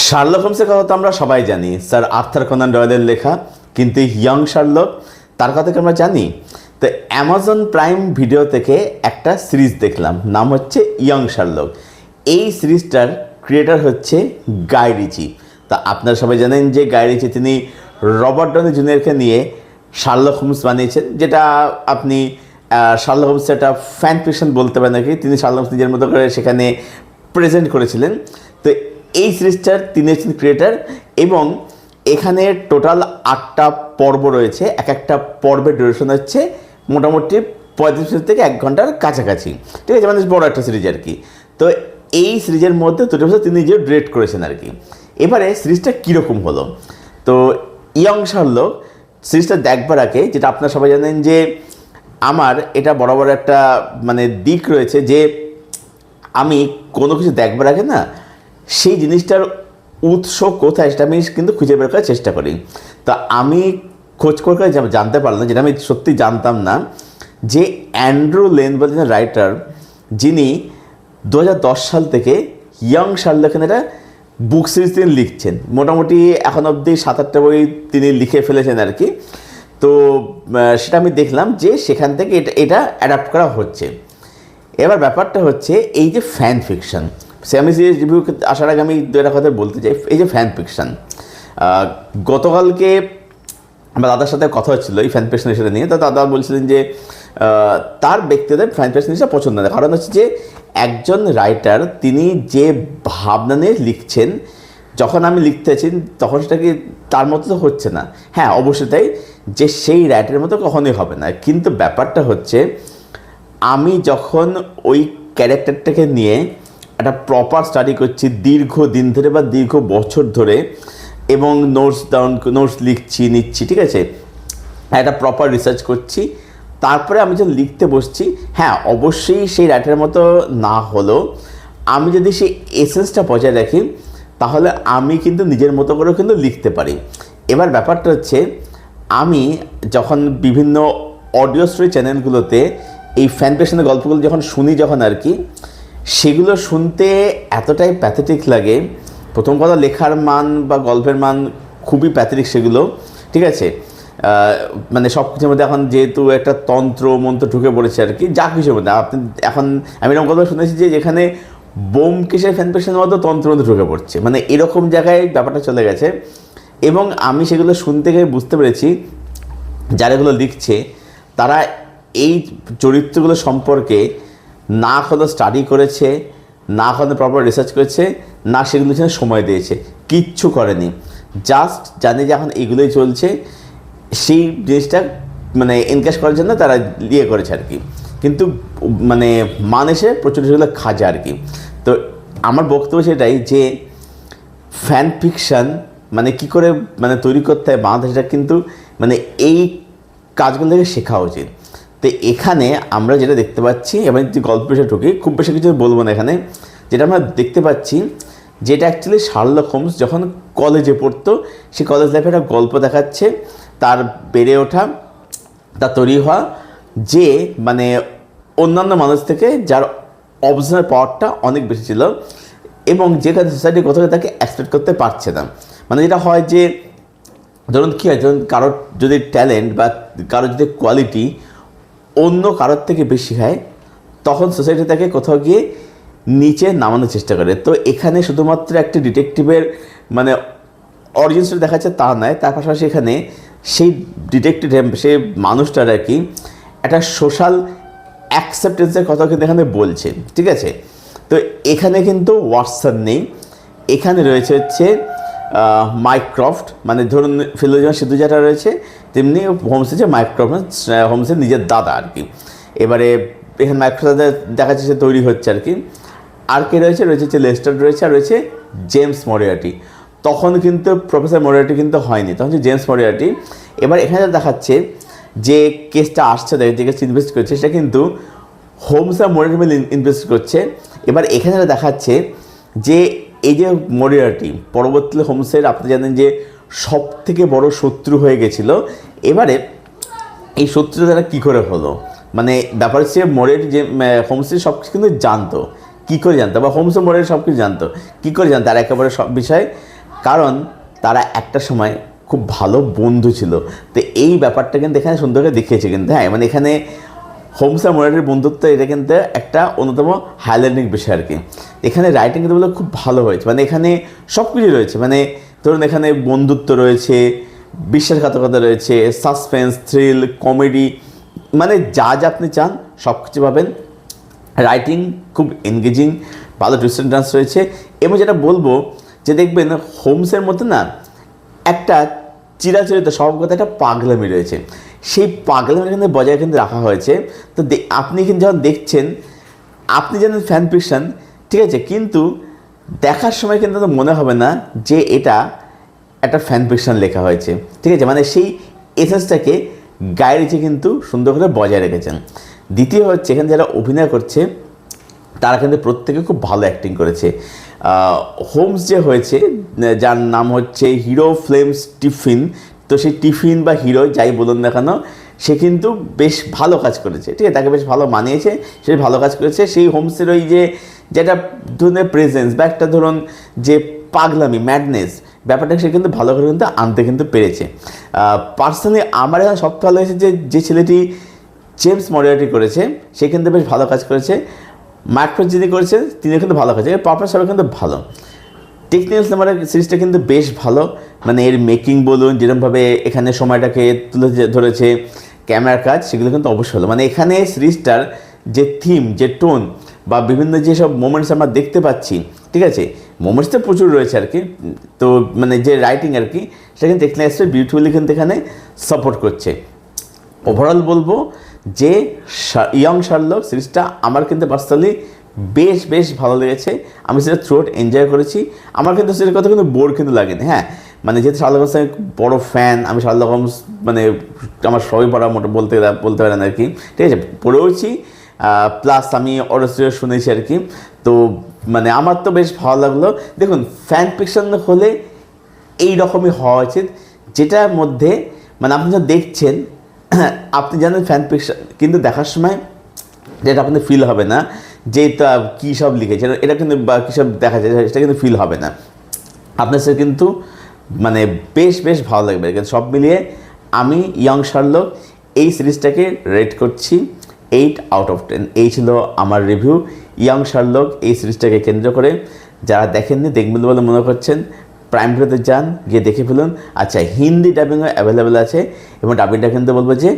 Sherlock হোমসের কথা তো আমরা সবাই জানি, স্যার আর্থার কোনান ডয়েলের লেখা। কিন্তু ইয়ং শার্লক, তার কথা কি আমরা জানি? তো অ্যামাজন প্রাইম ভিডিও থেকে একটা সিরিজ দেখলাম, নাম হচ্ছে ইয়ং শার্লক। এই সিরিজটার ক্রিয়েটার হচ্ছে গাই রিচি। তা আপনারা সবাই জানেন যে গাই রিচি তিনি রবার্ট ডনি জুনিয়রকে নিয়ে শার্লক হোমস বানিয়েছেন, যেটা আপনি শার্লক হোমস একটা ফ্যান ফিকশন বলতে পারেন নাকি। তিনি শার্লক হোমস নিজের মতো করে সেখানে প্রেজেন্ট করেছিলেন। তো এই সিরিজটার তিনি হচ্ছেন ক্রিয়েটার, এবং এখানে টোটাল 8টা পর্ব রয়েছে। এক একটা পর্বের ডিউরেশন হচ্ছে মোটামুটি 35 থেকে 1 ঘন্টার কাছাকাছি, ঠিক আছে, মানে বড় একটা সিরিজ আর কি। তো এই সিরিজের মধ্যে দুটো বছর তিনি নিজেও ডিরেক্ট করেছেন আর কি। এবারে সিরিজটা কীরকম হলো, তো ইয়ং শার্লক সিরিজটা দেখবার আগে, যেটা আপনারা সবাই জানেন যে আমার এটা বরাবর একটা মানে দিক রয়েছে যে আমি কোনো কিছু দেখবার আগে না সেই জিনিসটার উৎস কোথায় সেটা আমি কিন্তু খুঁজে বের করার চেষ্টা করি। তো আমি খোঁজ করে জানতে পারলাম, যেটা আমি সত্যি জানতাম না, যে অ্যান্ড্রু লেন বলেন রাইটার, যিনি 2010 সাল থেকে ইয়ং শার্লকের একটা বুক সিরিজ তিনি লিখছেন। মোটামুটি এখন অবধি 7-8টা বই তিনি লিখে ফেলেছেন আর কি। তো সেটা আমি দেখলাম যে সেখান থেকে এটা অ্যাডাপ্ট করা হচ্ছে। এবার ব্যাপারটা হচ্ছে এই যে ফ্যান ফিকশন, সে আমি সিরিজ রিভিউ আসার আগে আমি দুটা কথা বলতে চাই। এই যে ফ্যান ফিকশন, গতকালকে আমার দাদার সাথে কথা হচ্ছিলো এই ফ্যান ফিকশন সেটা নিয়ে। তো দাদা বলছিলেন যে তার ব্যক্তিগত ফ্যান ফিকশন জিনিসটা পছন্দ না, কারণ হচ্ছে যে একজন রাইটার তিনি যে ভাবনা নিয়ে লিখছেন, যখন আমি লিখতে আছি তখন সেটা কি তার মতো তো হচ্ছে না। হ্যাঁ অবশ্যই তাই, যে সেই রাইটারের মতো কখনোই হবে না। কিন্তু ব্যাপারটা হচ্ছে আমি যখন ওই ক্যারেক্টারটাকে নিয়ে একটা প্রপার স্টাডি করছি দীর্ঘ দিন ধরে বা দীর্ঘ বছর ধরে, এবং নোটস নিচ্ছি, ঠিক আছে, একটা প্রপার রিসার্চ করছি, তারপরে আমি যখন লিখতে বসছি, হ্যাঁ অবশ্যই সেই রাইটারের মতো না হলেও আমি যদি সেই এসেন্সটা বজায় রাখি, তাহলে আমি কিন্তু নিজের মতো করেও কিন্তু লিখতে পারি। এবার ব্যাপারটা হচ্ছে আমি যখন বিভিন্ন অডিও স্টোরি চ্যানেলগুলোতে এই ফ্যান ফিকশনের গল্পগুলো যখন শুনি আর কি, সেগুলো শুনতে এতটাই প্যাথেটিক লাগে। প্রথম কথা, লেখার মান বা গল্পের মান খুবই প্যাথেটিক সেগুলো, ঠিক আছে। মানে সব কিছুর মধ্যে এখন যেহেতু একটা তন্ত্র মন্ত্র ঢুকে পড়েছে আর কি, যা কিছুর মধ্যে আপনি এখন আমি এরকম কথা শুনেছি যে যেখানে ব্যোমকেশের ফ্যান ফিকশনের মতো তন্ত্রের মধ্যে ঢুকে পড়ছে, মানে এরকম জায়গায় ব্যাপারটা চলে গেছে। এবং আমি সেগুলো শুনতে গিয়ে বুঝতে পেরেছি যারা এগুলো লিখছে তারা এই চরিত্রগুলো সম্পর্কে না কোনো স্টাডি করেছে, না কোনো প্রপার রিসার্চ করেছে, না সেগুলো সময় দিয়েছে, কিচ্ছু করেনি। জাস্ট জানে যে এখন এগুলোই চলছে, সেই জিনিসটা মানে এনক্যাশ করার জন্য তারা ইয়ে করেছে আর কি। কিন্তু মানে মানুষে প্রচুর সেগুলো খাজে আর কি। তো আমার বক্তব্য সেটাই যে ফ্যান ফিকশন মানে কী করে মানে তৈরি করতে হয় বাংলাদেশ, সেটা কিন্তু মানে এই কাজগুলো থেকে শেখা উচিত। তো এখানে আমরা যেটা দেখতে পাচ্ছি, এবার যদি গল্প বিষয়ে ঢুকি, খুব বেশি কিছু বলবো না এখানে, যেটা আমরা দেখতে পাচ্ছি যেটা অ্যাকচুয়ালি শার্লক হোমস যখন কলেজে পড়তো, সে কলেজ লাইফে একটা গল্প দেখাচ্ছে, তার বেড়ে ওঠা, তার তৈরি হওয়া, যে মানে অন্যান্য মানুষ থেকে যার অবজার্ভ পাওয়ারটা অনেক বেশি ছিল, এবং যে কারণে সোসাইটি কোথাও তাকে এক্সপেক্ট করতে পারছে না। মানে যেটা হয় যে ধরুন কী হয়, ধরুন কারোর যদি ট্যালেন্ট বা কারোর যদি কোয়ালিটি অন্য কারোর থেকে বেশি হয়, তখন সোসাইটি তাকে কোথাও গিয়ে নিচে নামানোর চেষ্টা করে। তো এখানে শুধুমাত্র একটি ডিটেকটিভের মানে অরিজিনসটা দেখাচ্ছে তা নয়, তার পাশাপাশি এখানে সেই ডিটেকটিভ সেই মানুষটার আর কি একটা সোশ্যাল অ্যাকসেপ্টেন্সের কথা কিন্তু এখানে বলছে, ঠিক আছে। তো এখানে কিন্তু ওয়াটসন নেই, এখানে রয়েছে হচ্ছে মাইক্রফট, মানে ধরুন ফিলোজফার সিদ্ধু যেটা রয়েছে, তেমনি হোমসের যে মাইক্রফট হোমসের নিজের দাদা আর কি। এবারে এখানে মাইক্রফট দেখা যাচ্ছে সে তৈরি হচ্ছে আর কি। আর কে রয়েছে হচ্ছে লেস্টার রয়েছে, আর রয়েছে জেমস মরিয়ার্টি। তখন কিন্তু প্রফেসর মরিয়ার্টি কিন্তু হয়নি, তখন হচ্ছে জেমস মরিয়ার্টি। এবার এখানে দেখাচ্ছে যে কেসটা আসছে, যে কেসটা ইনভেস্ট করছে সেটা কিন্তু হোমস আর মরিয়ার্টি মিলে ইনভেস্ট করছে। এবার এখানে দেখাচ্ছে যে এই যে মরিয়ার্টি পরবর্তীতে হোমসের আপনি জানেন যে সব থেকে বড় শত্রু হয়ে গেছিলো। এবারে এই শত্রুটা তারা কী করে হলো, মানে ব্যাপার হচ্ছে মরিয়ার্টি যে হোমসের সব কিছু কিন্তু জানতো, কী করে জানতো, বা হোমস ও মরিয়ার্টি সব কিছু জানতো, কী করে জানতো, আর একেবারে সব বিষয়ে কারণ তারা একটা সময় খুব ভালো বন্ধু ছিল। তো এই ব্যাপারটা কিন্তু এখানে সুন্দর করে দেখিয়েছে কিন্তু, হ্যাঁ মানে এখানে হোমস আর মোরাটির বন্ধুত্ব এটা কিন্তু একটা অন্যতম হাইলাইটিং বিষয় আর কি। এখানে রাইটিং কিন্তু বলে খুব ভালো হয়েছে, মানে এখানে সব কিছু রয়েছে, মানে ধরুন এখানে বন্ধুত্ব রয়েছে, বিশ্বাসঘাতকতা রয়েছে, সাসপেন্স, থ্রিল, কমেডি, মানে যা যা আপনি চান সব কিছু পাবেন। রাইটিং খুব এনগেজিং, ভালো টুইস্ট অ্যান্ড টার্নস রয়েছে। এবং যেটা বলবো যে দেখবেন হোমসের মধ্যে না একটা চিরাচরিত স্বভাবগত একটা পাগলামি রয়েছে, সেই পাগলামিটা কিন্তু বজায় কিন্তু রাখা হয়েছে। তো আপনি কিন্তু যখন দেখছেন, আপনি জানেন ফ্যান ফিকশন, ঠিক আছে, কিন্তু দেখার সময় কিন্তু মনে হবে না যে এটা একটা ফ্যান ফিকশন লেখা হয়েছে, ঠিক আছে, মানে সেই এসেন্সটাকে গাই রিচি কিন্তু সুন্দর করে বজায় রেখেছেন। দ্বিতীয় হচ্ছে এখানে যারা অভিনয় করছে তারা কিন্তু প্রত্যেকে খুব ভালো অ্যাক্টিং করেছে। হোমস যে হয়েছে, যার নাম হচ্ছে হিরো ফ্লেমস টিফিন, তো সেই টিফিন বা হিরো যাই বলুন না কেন, সে কিন্তু বেশ ভালো কাজ করেছে, ঠিক আছে, তাকে বেশ ভালো মানিয়েছে, সে ভালো কাজ করেছে। সেই হোমসের ওই যে যেটা ধরনের প্রেজেন্স বা একটা ধরুন যে পাগলামি, ম্যাডনেস ব্যাপারটা সে কিন্তু ভালো করে কিন্তু আনতে কিন্তু পেরেছে। পার্সোনালি আমার এখানে সব ভালো হয়েছে যে ছেলেটি জেমস মরিয়ার্টি করেছে, সে কিন্তু বেশ ভালো কাজ করেছে। মাইক্রোস যিনি করেছেন তিনি কিন্তু ভালো কাজ, পারপাস সবাই কিন্তু ভালো। টেকনিক্যাল নাম্বারের সিরিজটা কিন্তু বেশ ভালো, মানে এর মেকিং বলুন, যেরকমভাবে এখানে সময়টাকে তুলে ধরেছে, ক্যামেরার কাজ, সেগুলো কিন্তু অবশ্যই হলো। মানে এখানে সিরিজটার যে থিম, যে টোন বা বিভিন্ন যেসব মোমেন্টস আমরা দেখতে পাচ্ছি, ঠিক আছে, মোমেন্টস তো প্রচুর রয়েছে আর কি, তো মানে যে রাইটিং আর কি, সেটা কিন্তু টেকনিক্যাল বিউটিফুলি কিন্তু এখানে সাপোর্ট করছে। ওভারঅল বলবো যে ইয়ং শার্লক সিরিজটা আমার কিন্তু পার্সোনালি বেশ ভালো লেগেছে, আমি সেটা থ্রুআউট এনজয় করেছি। আমার কিন্তু সেটার কথা কিন্তু বোর কিন্তু লাগেনি, হ্যাঁ মানে যেহেতু শার্লক হোমস আমি বড় ফ্যান, আমি শার্লক হোমস মানে আমার সবই পড়া মোটা বলতে পারেন আর কি, ঠিক আছে, পড়েওছি, প্লাস আমি অডিও শুনেছি আর কি। তো মানে আমার তো বেশ ভালো লাগলো। দেখুন ফ্যান ফিকশন হলে এই রকমই হওয়া উচিত, যেটার মধ্যে মানে আপনি যখন দেখছেন আপনি জানেন ফ্যান ফিকশন, কিন্তু দেখার সময় যেটা আপনাদের ফিল হবে না যে তা কী সব লিখেছে এটা কিন্তু, বা কী সব দেখা যায় সেটা কিন্তু ফিল হবে না আপনার, সে কিন্তু মানে বেশ ভালো লাগবে। কিন্তু সব মিলিয়ে আমি ইয়ং শার্লক এই সিরিজটাকে রেট করছি 8/10। এই ছিল আমার রিভিউ ইয়ং শার্লক এই সিরিজটাকে কেন্দ্র করে। যারা দেখেননি দেখবেন বলে মনে করছেন, প্রাইম ভিডিওতে যান, গিয়ে দেখে ফেলুন। আচ্ছা, হিন্দি ডাবিংও অ্যাভেলেবেল আছে, এবং ডাবিংটা কিন্তু বলবো যে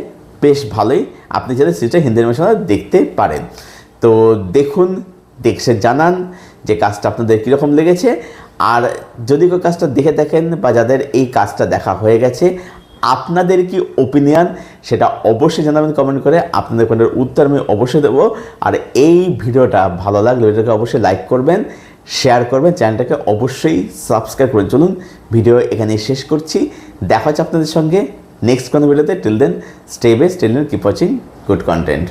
বেশ ভালোই, আপনি চাইলে সিরিজটা হিন্দি অ্যানিমেশনে দেখতে পারেন। তো দেখুন, দেখে জানান যে কাজটা আপনাদের কীরকম লেগেছে। আর যদি কেউ কাজটা দেখে থাকেন বা যাদের এই কাজটা দেখা হয়ে গেছে, আপনাদের কি ওপিনিয়ন সেটা অবশ্যই জানাবেন কমেন্ট করে, আপনাদের কমেন্টের উত্তর আমি অবশ্যই দেবো। আর এই ভিডিওটা ভালো লাগলে ভিডিওটাকে অবশ্যই লাইক করবেন, শেয়ার করবেন, চ্যানেলটাকে অবশ্যই সাবস্ক্রাইব করবেন। চলুন ভিডিও এখানে শেষ করছি, দেখা হচ্ছে আপনাদের সঙ্গে নেক্সট কোনো ভিডিওতে। Till then stay best, till then keep watching good content.